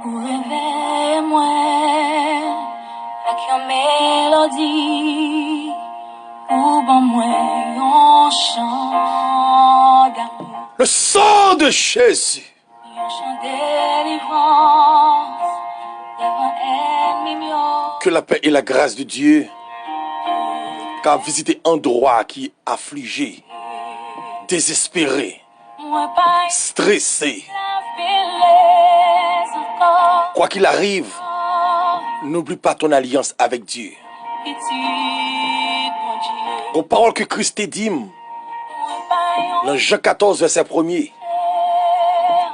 Ou réveille-moi avec une mélodie, ou bon moi un chant d'amour. Le sang de Jésus. Un chant de délivrance devant ennemi mio. Que la paix et la grâce de Dieu qu'a visité un endroit qui est affligé, désespéré, Moi pas stressé. la bellesse encore. Quoi qu'il arrive, n'oublie pas ton alliance avec Dieu. Petit mon Dieu. Aux paroles que Christ t'a dit Moi pas dans Jean 14, verset 1er,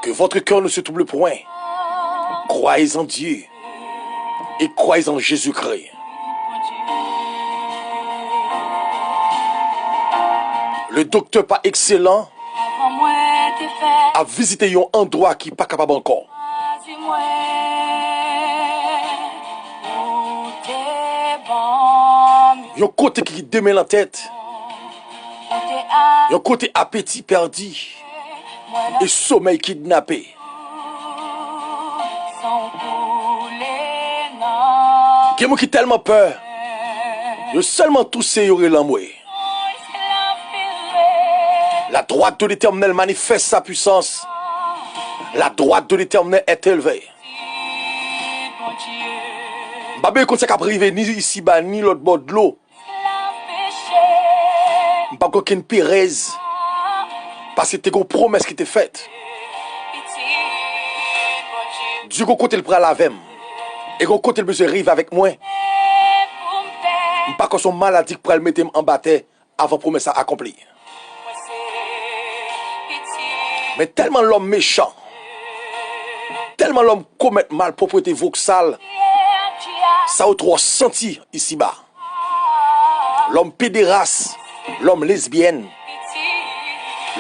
que votre cœur ne se trouble point. Croyez en Dieu et croyez en Jésus-Christ. Le docteur pas excellent Avant moi t'es fait. a visité un endroit qui n'est pas capable encore. Dis-moi, où t'es bon, Un côté qui démêle la tête, où t'es à un côté appétit perdu moi et sommeil kidnappé. sans couler non. Quelqu'un qui a tellement peur, il seulement toussé y aurait l'amoué. La droite de l'Éternel manifeste sa puissance. La droite de l'Éternel est élevée. Babé, quand ça n'a privé ni ici bas ni l'autre bord de l'eau, pas qu'aucune Pérez, parce que t'es une promesse qui t'est faite. Dieu qu'on côté le bras la vem, et qu'on côté le besoin arrive avec moi. Pas que son maladie pour le mettre en bataille avant promesse à accomplir. Mais tellement l'homme méchant, tellement l'homme commet mal propriété voxale, ça a trop senti ici bas. L'homme pédéraste, l'homme lesbienne,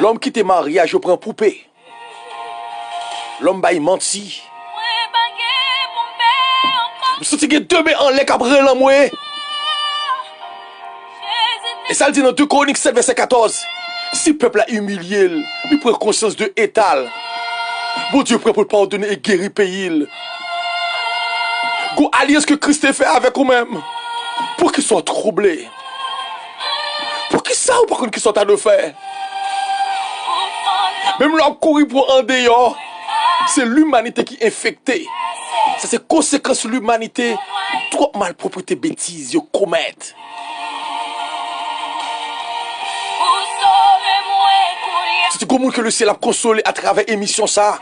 l'homme qui t'est marié, je prends poupée. L'homme baille menti. Nous sommes deux mais en l'air après l'amour. Et ça le dit dans 2 Chroniques 7, verset 14. Si le peuple a humilié, il prend conscience de étal. Bon Dieu prêt pour le pardonner et guérir le pays. Go alliance que Christ a fait avec vous-même. Pour qu'ils soient troublés. Pour qu'ils savent par contre qu'ils sont à le faire. Même l'homme courir pour un dehors. C'est l'humanité qui est infectée. Ça c'est conséquence de l'humanité. Trop malpropreté bêtises, ils commettent. C'est comme que le ciel a consolé à travers l'émission ça.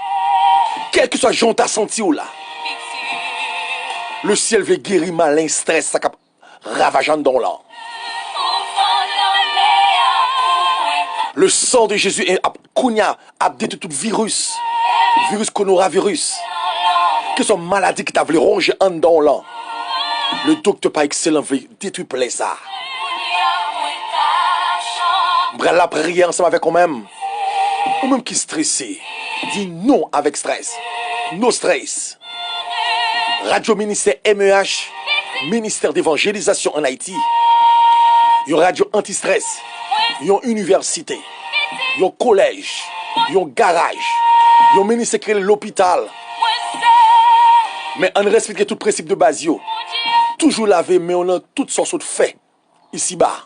Quel que soit Jean t'a senti ou là. Le ciel veut guérir malin stress ça cap ravageant dans l'an. Le sang de Jésus est a détruit tout virus. Virus coronavirus. Que son maladie qui t'a voulu ronger en dans l'an. Le docteur pas excellent veut détruire plein ça. Bras la prière ensemble avec moi-même. Ou même qui est stressé, dit non avec stress. No stress. Radio Ministère MEH, Ministère d'évangélisation en Haïti. Une radio anti-stress. Une université. Un collège. Un garage. Un ministère créé l'hôpital. Mais on respecte tout principe de base. Toujours laver, mais on a toutes sortes de faits. Ici bas.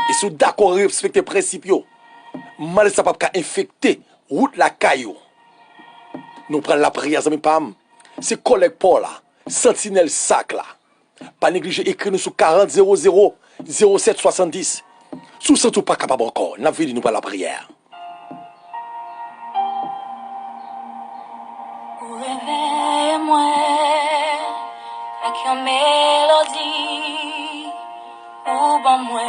Et si vous d'accord respecter les principes, mal ça pas infecter route la caillou. Nous prenons la prière, c'est collègue Paul là, sentinelle sac là. Pas négliger écrire nous sur 40 00 07 70. Sous ça tout pas capable encore. N'a vu nous pas la prière. Réveille-moi avec une mélodie, ou bon moi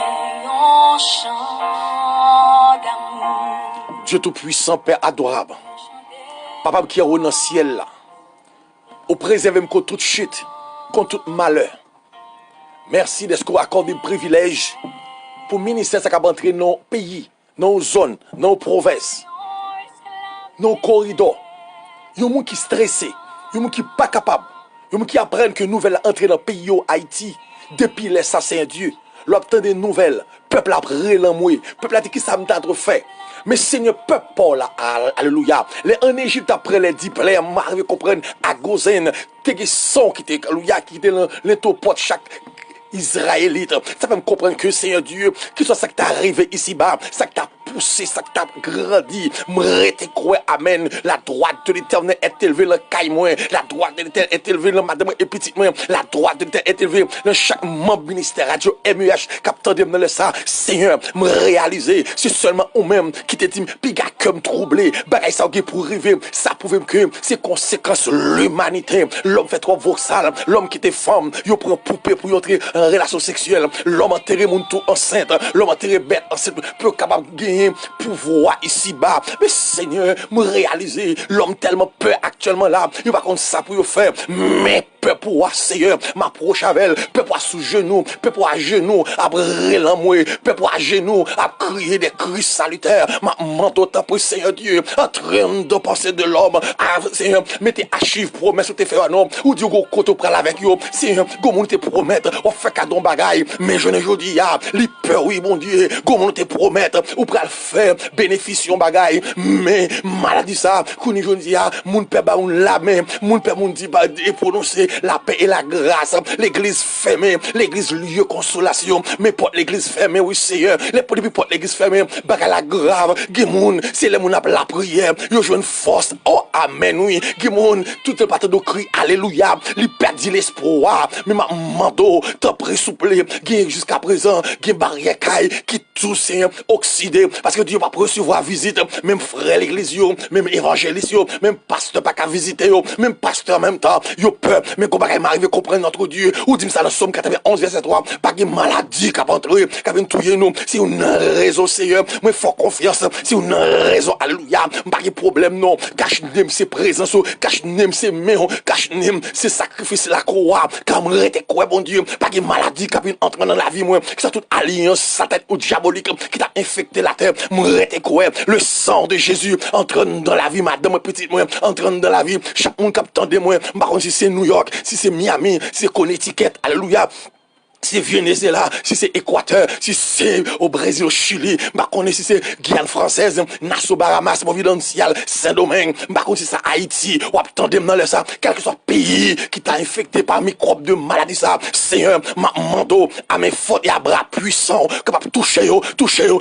un chant d'amour. Dieu tout-puissant, Père adorable. Papa qui est au dans le ciel là. Au préserve contre toute chute, contre tout malheur. Merci de ce qu'on accorde le privilège pour le ministère qui a entré dans nos pays, dans nos zones, dans nos provinces, dans nos corridors. Il y a des gens qui sont stressés, il y a des gens qui ne sont pas capables, il y a des gens qui apprennent que nouvelle entrée dans le pays Haïti depuis l'assassin Dieu. L'obtenir des nouvelles, peuple a pris l'amoué, peuple a dit qui ça m'a trop fait. Mais Seigneur, peuple Paul, alléluia. Les en Égypte, après les 10 plaies, m'arrive comprendre à Gozen, t'es son qui était, alléluia, qui était l'entourport chaque Israélite. Ça fait me comprendre que Seigneur Dieu, que soit ça qui t'est arrivé ici-bas, ça qui t'a poussé, ça qui t'a grandi, m'rete quoi, amen. La droite de l'Éternel est élevée dans caille moi, la droite de l'Éternel est élevée dans madame et petite moi, la droite de l'Éternel est élevée dans chaque membre ministère radio MUH, capteur de me ça, Seigneur, me réaliser, c'est seulement ou même qui te dit, piga comme troublé, bagay ça pour arriver, ça prouve que c'est conséquence l'humanité, l'homme fait trop voxal, l'homme qui était femme, il prend poupée pour entrer en relation sexuelle, l'homme enterré mon tout enceinte, l'homme enterré bête enceinte, peu capable de gagner pouvoir ici-bas. Mais Seigneur, me réaliser, l'homme tellement peur actuellement là, il va contre ça pour faire, mais peu pour Seigneur, m'approche avec elle, peu pour sous genou, peu pour à genoux, à brûler l'amour, peu pour à genoux, à crier des cris salutaires, ma manteau pour Seigneur Dieu, en train de penser de l'homme, Seigneur, mettez archives, promesses, ou te faire un homme, ou Dieu, go koto pral avec yo, Seigneur, go moun te promettre, ou fait cadeau bagaille, mais je ne jodi ya, li peur, oui, mon Dieu, go moun te promettre, ou pral faire bénéfice bagaille, mais maladie ça, kouni jodi ya, moun pe ba moun la main, moun pe moun di ba et prononcer la paix et la grâce, l'église fermée, l'église lieu consolation, mais porte l'église fermée, oui Seigneur, les depuis porte l'église fermée, bagaille la grave, Gimoun, c'est les moun ap la prière, yo joue une force, oh amen, oui, Gimoun, tout le patin de cri, alléluia, li perdi l'espoir, mais ma mando, t'en prie souple, jusqu'à présent, barrière caille, qui tout Seigneur, oxydé, parce que Dieu va recevoir visite, même frère l'église, yo, même évangéliste, yo, même pasteur pas qu'à visiter, yo, même pasteur en même temps, yo peur, mais qu'on va m'arriver comprendre notre Dieu, ou dit ça dans Somme 91, verset 3, pas de maladie qui va entrer, qui va touiller nous, c'est une raison, Seigneur, moi, fort confiance, c'est une raison, alléluia, pas de problème, non, cache-nem, c'est présence, cache-nem, c'est méon, cache-nem, c'est sacrifice, la croix, comme rete quoi, bon Dieu, pas de maladie qui va entrer dans la vie, moi, qui sont toute alliance, satanique ou diabolique, qui t'a infecté la terre, moi, rete quoi, le sang de Jésus, entraîne dans la vie, madame, petite, moi, entraîne dans la vie, chaque monde qui attendait, moi, par contre, si c'est New York, si c'est Miami, si c'est Connecticut, alléluia, si c'est Venezuela, si c'est Équateur, si c'est au Brésil, au Chili, bah qu'on est si c'est Guyane française, Nassau, Bahamas, Providencial, Saint-Domingue, bah qu'on si c'est Haïti, ou attendez dans le ça, quel que soit pays qui t'a infecté par microbes de maladie ça, Seigneur, ma mando à mes fautes et à bras puissants, capable de toucher yo,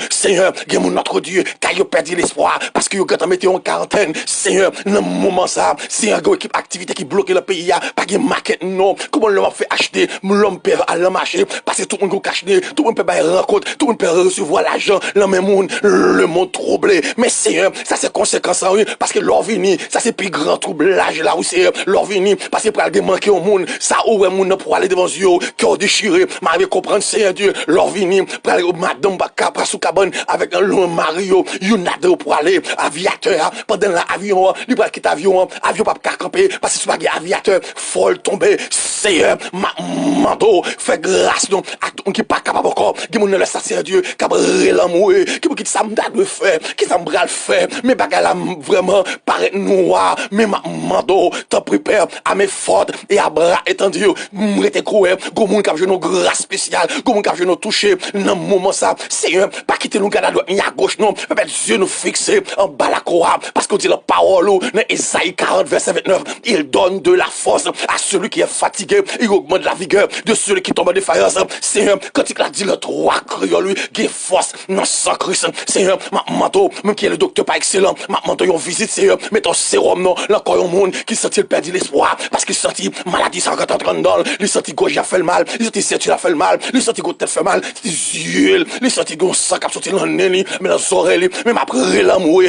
Seigneur, guéris notre Dieu, car yo perdu l'espoir, parce que yo quand mettez en quarantaine, Seigneur, dans le moment ça, Seigneur, go équipe activité qui bloque le pays, pas de maquette non, comment l'homme fait acheter, l'homme peut aller marcher, parce que tout le monde cache, tout le monde peut faire rencontre, tout le monde peut recevoir l'argent, le même monde, le monde troublé. Mais Seigneur, ça c'est conséquence, oui, parce que l'or vini, ça c'est plus grand troublage là, oui, c'est l'or vini, parce que pour aller manquer au monde, ça où est monde pour aller devant Dieu, cœur déchiré, m'arrive comprendre, Seigneur Dieu, l'or vini, pour aller au madame Baka, sous cabane, avec un long Mario, Yunade pour aller, aviateur, pendant l'avion, il va quitter avion pas camper, parce que c'est pas aviateur, folle tomber, Seigneur, mando, fait grâce donc à tout qui pas capable encore qui mon le Seigneur Dieu qui a l'amour qui ça me de faire qui ça me bral faire mais bagala vraiment paraît noir mais mando t'en prépare à mes fautes et à bras étendus m'était croire go moun cap genou grâce spéciale go moun cap genou toucher dans moment ça Seigneur pas quitter nous garder à droite ni à gauche non pas Dieu nous fixer en bas la croix parce qu'on dit la parole dans Ésaïe 40 verset 29 il donne de la force à celui qui est fatigué il augmente la vigueur de celui qui tombe de faïence, Seigneur, quand il a dit le droit créole, lui, qui est force, non sans Christ, Seigneur, ma manteau, même qui est le docteur pas excellent, ma manteau, yon visite, Seigneur, mais ton sérum, non, l'encore yon monde, qui sentit le perdu l'espoir, parce qu'il sentit maladie, ça rentre en train dans, il sentit gauche, a fait le mal, il sentit certu, a fait le mal, il sentit gauche, tête fait mal, il yeux, il sentit gauche, sang, qui a sorti dans le nez, mais dans les oreilles, mais m'a pris l'amour,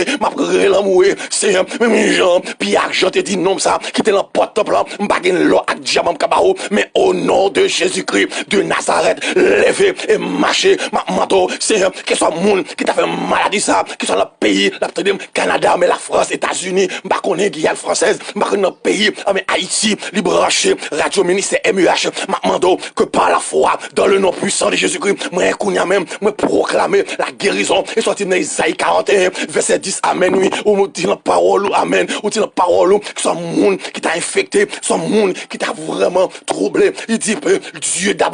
Seigneur, même les gens, puis argent, te dit non, ça, qui était dans le porte-top là, m'baguine l'eau, avec diamant, kabao, mais au nom de Jésus-Christ, de Nazareth, lever et marcher, ma manteau, Seigneur, que soit monde qui t'a fait maladie ça, qui soit le pays, la Canada, mais la France, États-Unis, ma connaît Guyane française, ma connaît notre pays, mais Haïti, libranché, radio ministère MUH, ma manteau, que par la foi, dans le nom puissant de Jésus-Christ, moi, kounya même, moi, proclamer la guérison, et sorti dans Isaïe 41, verset 10, amen, oui, ou nous dit la parole, amen, ou dit la parole, que soit monde qui t'a infecté, soit monde qui t'a vraiment troublé, il dit, Dieu d'abord,